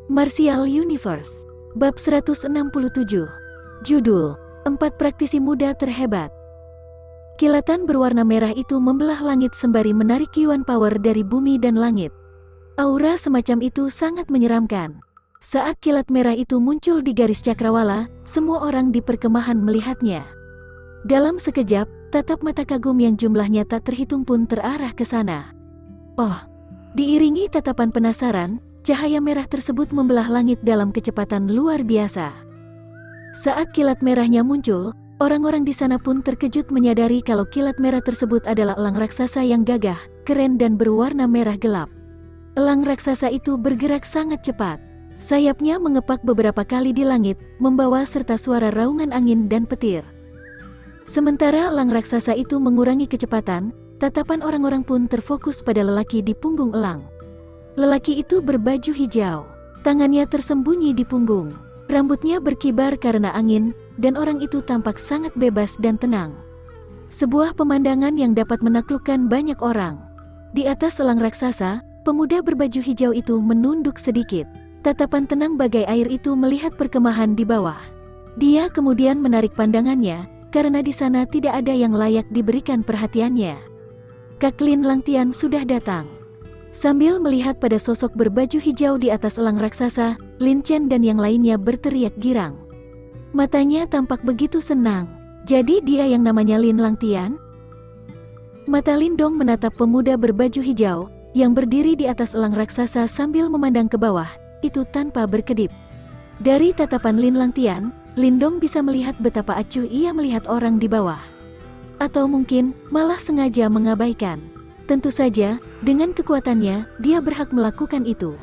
Martial Universe. Bab 167. Judul, 4 praktisi muda terhebat. Kilatan berwarna merah itu membelah langit sembari menarik Yuan Power dari bumi dan langit. Aura semacam itu sangat menyeramkan. Saat kilat merah itu muncul di garis cakrawala, semua orang di perkemahan melihatnya. Dalam sekejap, tatap mata kagum yang jumlahnya tak terhitung pun terarah ke sana. Oh, diiringi tatapan penasaran, cahaya merah tersebut membelah langit dalam kecepatan luar biasa. Saat kilat merahnya muncul, orang-orang di sana pun terkejut menyadari kalau kilat merah tersebut adalah elang raksasa yang gagah, keren dan berwarna merah gelap. Elang raksasa itu bergerak sangat cepat. Sayapnya mengepak beberapa kali di langit, membawa serta suara raungan angin dan petir. Sementara elang raksasa itu mengurangi kecepatan, tatapan orang-orang pun terfokus pada lelaki di punggung elang. Lelaki itu berbaju hijau, tangannya tersembunyi di punggung, rambutnya berkibar karena angin, dan orang itu tampak sangat bebas dan tenang. Sebuah pemandangan yang dapat menaklukkan banyak orang. Di atas elang raksasa, pemuda berbaju hijau itu menunduk sedikit. Tatapan tenang bagai air itu melihat perkemahan di bawah. Dia kemudian menarik pandangannya, karena di sana tidak ada yang layak diberikan perhatiannya. Kak Lin Langtian sudah datang. Sambil melihat pada sosok berbaju hijau di atas elang raksasa, Lin Chen dan yang lainnya berteriak girang. Matanya tampak begitu senang. Jadi dia yang namanya Lin Langtian? Mata Lindong menatap pemuda berbaju hijau, yang berdiri di atas elang raksasa sambil memandang ke bawah, itu tanpa berkedip. Dari tatapan Lin Langtian, Lindong bisa melihat betapa acuh ia melihat orang di bawah. Atau mungkin, malah sengaja mengabaikan. Tentu saja, dengan kekuatannya, dia berhak melakukan itu.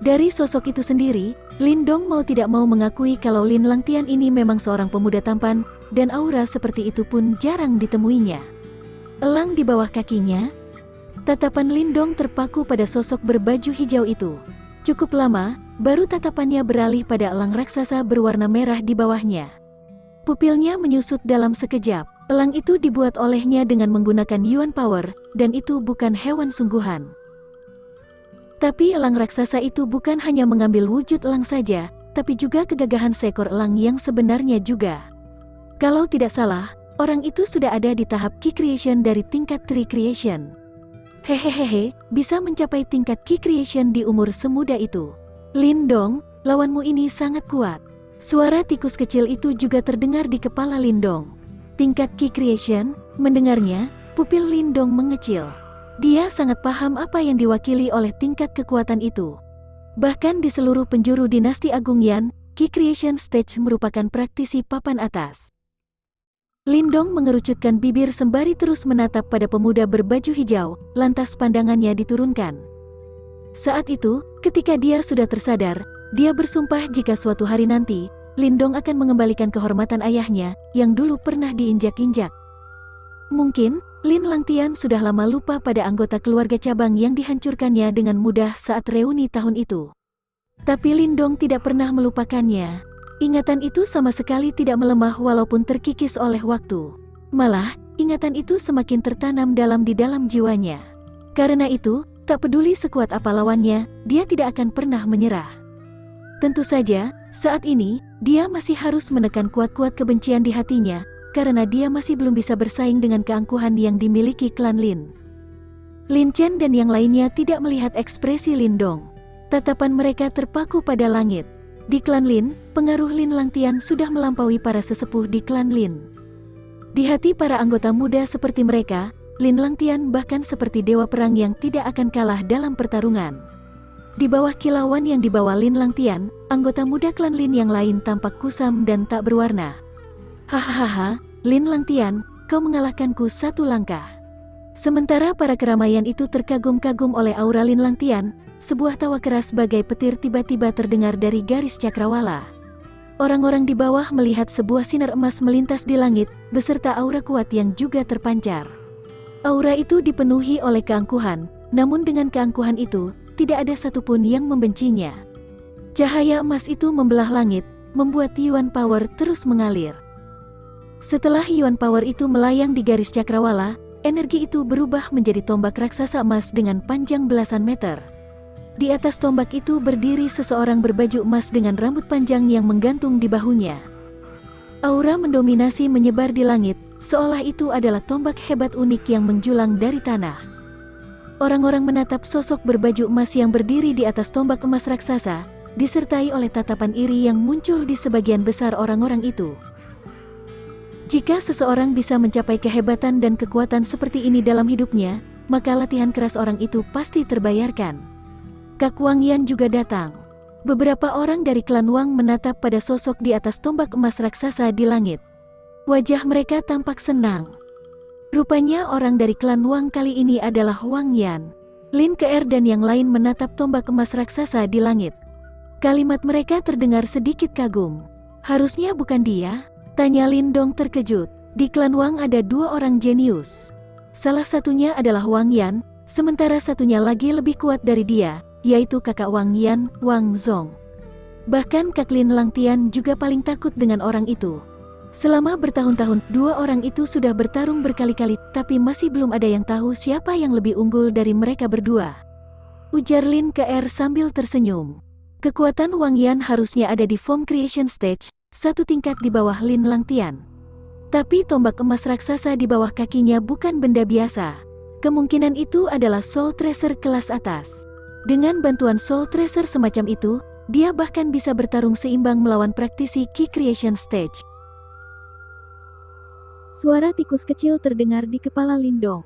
Dari sosok itu sendiri, Lindong mau tidak mau mengakui kalau Lin Langtian ini memang seorang pemuda tampan, dan aura seperti itu pun jarang ditemuinya. Elang di bawah kakinya. Tatapan Lindong terpaku pada sosok berbaju hijau itu. Cukup lama, baru tatapannya beralih pada elang raksasa berwarna merah di bawahnya. Pupilnya menyusut dalam sekejap. Elang itu dibuat olehnya dengan menggunakan Yuan Power, dan itu bukan hewan sungguhan. Tapi elang raksasa itu bukan hanya mengambil wujud elang saja, tapi juga kegagahan seekor elang yang sebenarnya juga. Kalau tidak salah, orang itu sudah ada di tahap Ki Creation dari tingkat Tree Creation. Hehehehe, bisa mencapai tingkat Ki Creation di umur semuda itu. Lindong, lawanmu ini sangat kuat. Suara tikus kecil itu juga terdengar di kepala Lindong. Tingkat Ki Creation, mendengarnya, pupil Lindong mengecil. Dia sangat paham apa yang diwakili oleh tingkat kekuatan itu. Bahkan di seluruh penjuru dinasti Agung Yan, Ki Creation Stage merupakan praktisi papan atas. Lindong mengerucutkan bibir sembari terus menatap pada pemuda berbaju hijau, lantas pandangannya diturunkan. Saat itu, ketika dia sudah tersadar, dia bersumpah jika suatu hari nanti, Lindong akan mengembalikan kehormatan ayahnya, yang dulu pernah diinjak-injak. Mungkin, Lin Langtian sudah lama lupa pada anggota keluarga cabang yang dihancurkannya dengan mudah saat reuni tahun itu. Tapi Lindong tidak pernah melupakannya. Ingatan itu sama sekali tidak melemah walaupun terkikis oleh waktu. Malah, ingatan itu semakin tertanam di dalam jiwanya. Karena itu, tak peduli sekuat apa lawannya, dia tidak akan pernah menyerah. Tentu saja, saat ini, dia masih harus menekan kuat-kuat kebencian di hatinya, karena dia masih belum bisa bersaing dengan keangkuhan yang dimiliki klan Lin. Lin Chen dan yang lainnya tidak melihat ekspresi Lindong. Tatapan mereka terpaku pada langit. Di klan Lin, pengaruh Lin Langtian sudah melampaui para sesepuh di klan Lin. Di hati para anggota muda seperti mereka, Lin Langtian bahkan seperti dewa perang yang tidak akan kalah dalam pertarungan. Di bawah kilauan yang dibawa Lin Langtian, anggota muda klan Lin yang lain tampak kusam dan tak berwarna. Hahaha, Lin Langtian, kau mengalahkanku satu langkah. Sementara para keramaian itu terkagum-kagum oleh aura Lin Langtian, sebuah tawa keras bagai petir tiba-tiba terdengar dari garis cakrawala. Orang-orang di bawah melihat sebuah sinar emas melintas di langit, beserta aura kuat yang juga terpancar. Aura itu dipenuhi oleh keangkuhan, namun dengan keangkuhan itu, tidak ada satupun yang membencinya. Cahaya emas itu membelah langit, membuat Yuan Power terus mengalir. Setelah Yuan Power itu melayang di garis cakrawala, energi itu berubah menjadi tombak raksasa emas dengan panjang belasan meter. Di atas tombak itu berdiri seseorang berbaju emas dengan rambut panjang yang menggantung di bahunya. Aura mendominasi menyebar di langit, seolah itu adalah tombak hebat unik yang menjulang dari tanah. Orang-orang menatap sosok berbaju emas yang berdiri di atas tombak emas raksasa, disertai oleh tatapan iri yang muncul di sebagian besar orang-orang itu. Jika seseorang bisa mencapai kehebatan dan kekuatan seperti ini dalam hidupnya, maka latihan keras orang itu pasti terbayarkan. Kak Wang Yan juga datang. Beberapa orang dari klan Wang menatap pada sosok di atas tombak emas raksasa di langit. Wajah mereka tampak senang. Rupanya orang dari klan Wang kali ini adalah Wang Yan. Lin Ke dan yang lain menatap tombak emas raksasa di langit. Kalimat mereka terdengar sedikit kagum. Harusnya bukan dia? Tanya Lin Dong terkejut. Di klan Wang ada 2 orang jenius. Salah satunya adalah Wang Yan, sementara satunya lagi lebih kuat dari dia, yaitu kakak Wang Yan, Wang Zong. Bahkan Kak Lin Langtian juga paling takut dengan orang itu. Selama bertahun-tahun, 2 orang itu sudah bertarung berkali-kali, tapi masih belum ada yang tahu siapa yang lebih unggul dari mereka berdua. Ujar Lin Ke sambil tersenyum. Kekuatan Wang Yan harusnya ada di Form Creation Stage, 1 tingkat di bawah Lin Langtian. Tapi tombak emas raksasa di bawah kakinya bukan benda biasa. Kemungkinan itu adalah Soul Tracer kelas atas. Dengan bantuan Soul Tracer semacam itu, dia bahkan bisa bertarung seimbang melawan praktisi Ki Creation Stage. Suara tikus kecil terdengar di kepala Lindong.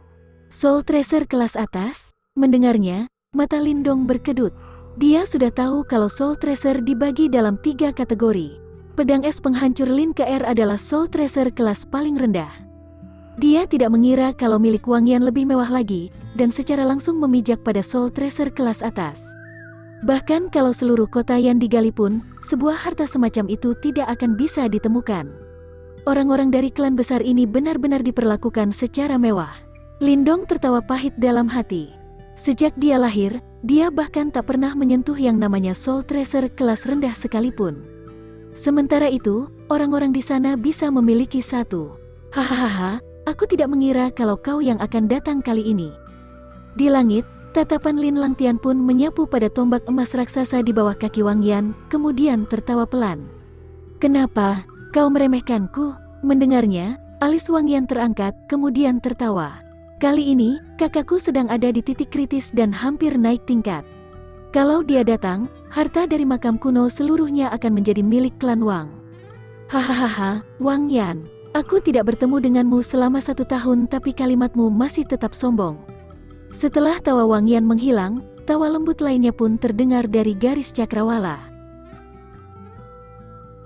Soul Tracer kelas atas? Mendengarnya, mata Lindong berkedut. Dia sudah tahu kalau Soul Tracer dibagi dalam 3 kategori. Pedang es penghancur Lin Ke adalah Soul Tracer kelas paling rendah. Dia tidak mengira kalau milik Wang Yan lebih mewah lagi, dan secara langsung memijak pada Soul Tracer kelas atas. Bahkan kalau seluruh kota yang digali pun, sebuah harta semacam itu tidak akan bisa ditemukan. Orang-orang dari klan besar ini benar-benar diperlakukan secara mewah. Lindong tertawa pahit dalam hati. Sejak dia lahir, dia bahkan tak pernah menyentuh yang namanya Soul Tracer kelas rendah sekalipun. Sementara itu, orang-orang di sana bisa memiliki satu. Hahaha, aku tidak mengira kalau kau yang akan datang kali ini. Di langit, tatapan Lin Langtian pun menyapu pada tombak emas raksasa di bawah kaki Wang Yan, kemudian tertawa pelan. Kenapa? Kau meremehkanku? Mendengarnya, alis Wang Yan terangkat, kemudian tertawa. Kali ini, kakakku sedang ada di titik kritis dan hampir naik tingkat. Kalau dia datang, harta dari makam kuno seluruhnya akan menjadi milik klan Wang. Hahaha, Wang Yan. Aku tidak bertemu denganmu selama 1 tahun tapi kalimatmu masih tetap sombong. Setelah tawa Wang Yan menghilang, tawa lembut lainnya pun terdengar dari garis cakrawala.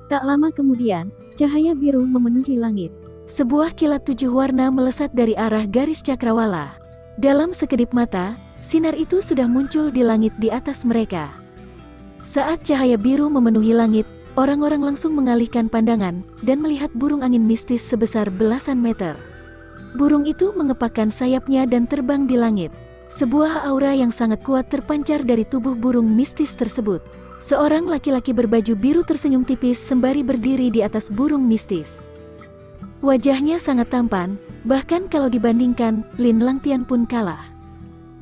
Tak lama kemudian, cahaya biru memenuhi langit. Sebuah kilat 7 warna melesat dari arah garis cakrawala. Dalam sekedip mata, sinar itu sudah muncul di langit di atas mereka. Saat cahaya biru memenuhi langit, orang-orang langsung mengalihkan pandangan dan melihat burung angin mistis sebesar belasan meter. Burung itu mengepakkan sayapnya dan terbang di langit. Sebuah aura yang sangat kuat terpancar dari tubuh burung mistis tersebut. Seorang laki-laki berbaju biru tersenyum tipis sembari berdiri di atas burung mistis. Wajahnya sangat tampan, bahkan kalau dibandingkan, Lin Langtian pun kalah.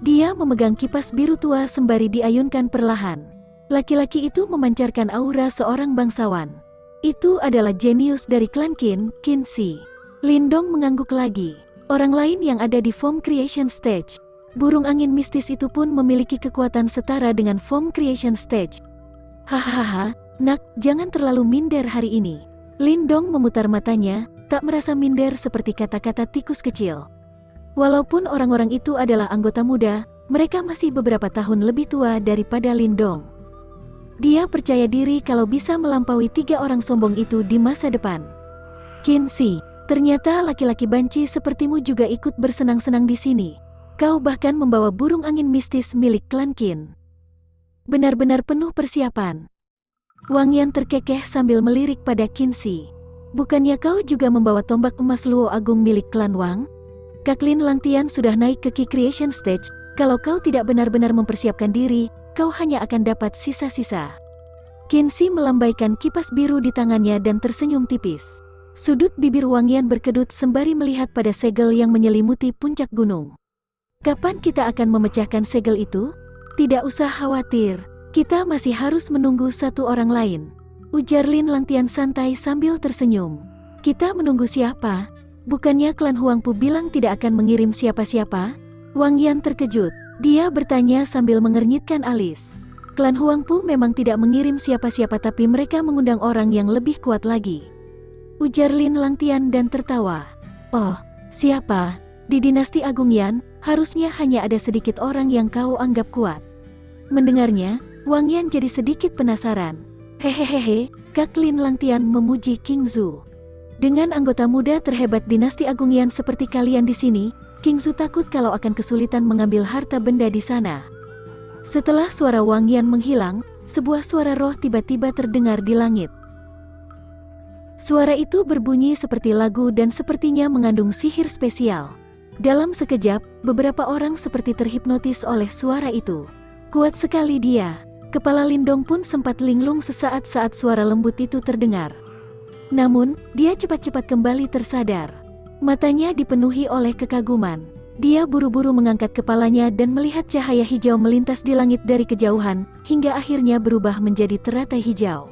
Dia memegang kipas biru tua sembari diayunkan perlahan. Laki-laki itu memancarkan aura seorang bangsawan. Itu adalah jenius dari klan Qin, Qin Shi. Lindong mengangguk lagi. Orang lain yang ada di Form Creation Stage. Burung angin mistis itu pun memiliki kekuatan setara dengan Form Creation Stage. Hahaha, nak, jangan terlalu minder hari ini. Lindong memutar matanya, tak merasa minder seperti kata-kata tikus kecil. Walaupun orang-orang itu adalah anggota muda, mereka masih beberapa tahun lebih tua daripada Lindong. Dia percaya diri kalau bisa melampaui 3 orang sombong itu di masa depan. Qin Shi, ternyata laki-laki banci sepertimu juga ikut bersenang-senang di sini. Kau bahkan membawa burung angin mistis milik klan Qin. Benar-benar penuh persiapan. Wang Yan terkekeh sambil melirik pada Qin Shi. Bukannya kau juga membawa tombak emas Luo Agung milik klan Wang? Kak Lin Langtian sudah naik ke Ki Creation Stage. Kalau kau tidak benar-benar mempersiapkan diri, kau hanya akan dapat sisa-sisa. Qin Shi melambaikan kipas biru di tangannya dan tersenyum tipis. Sudut bibir Wang Yan berkedut sembari melihat pada segel yang menyelimuti puncak gunung. Kapan kita akan memecahkan segel itu? Tidak usah khawatir, kita masih harus menunggu satu orang lain, ujar Lin Langtian santai sambil tersenyum. Kita menunggu siapa? Bukannya klan Huangpu bilang tidak akan mengirim siapa-siapa? Wang Yan terkejut. Dia bertanya sambil mengernyitkan alis. Klan Huangpu memang tidak mengirim siapa-siapa, tapi mereka mengundang orang yang lebih kuat lagi, ujar Lin Langtian dan tertawa. Oh, siapa? Di dinasti Agung Yan, harusnya hanya ada sedikit orang yang kau anggap kuat. Mendengarnya, Wang Yan jadi sedikit penasaran. Hehehehe, Kak Lin Langtian memuji King Zhu. Dengan anggota muda terhebat dinasti Agung Yan seperti kalian di sini, King Zhu takut kalau akan kesulitan mengambil harta benda di sana. Setelah suara Wang Yan menghilang, sebuah suara roh tiba-tiba terdengar di langit. Suara itu berbunyi seperti lagu dan sepertinya mengandung sihir spesial. Dalam sekejap, beberapa orang seperti terhipnotis oleh suara itu. Kuat sekali dia. Kepala Lindong pun sempat linglung sesaat saat suara lembut itu terdengar. Namun, dia cepat-cepat kembali tersadar. Matanya dipenuhi oleh kekaguman. Dia buru-buru mengangkat kepalanya dan melihat cahaya hijau melintas di langit dari kejauhan, hingga akhirnya berubah menjadi teratai hijau.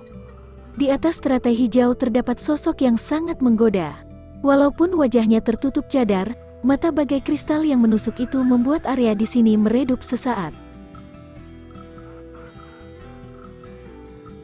Di atas teratai hijau terdapat sosok yang sangat menggoda. Walaupun wajahnya tertutup cadar, mata bagai kristal yang menusuk itu membuat area di sini meredup sesaat.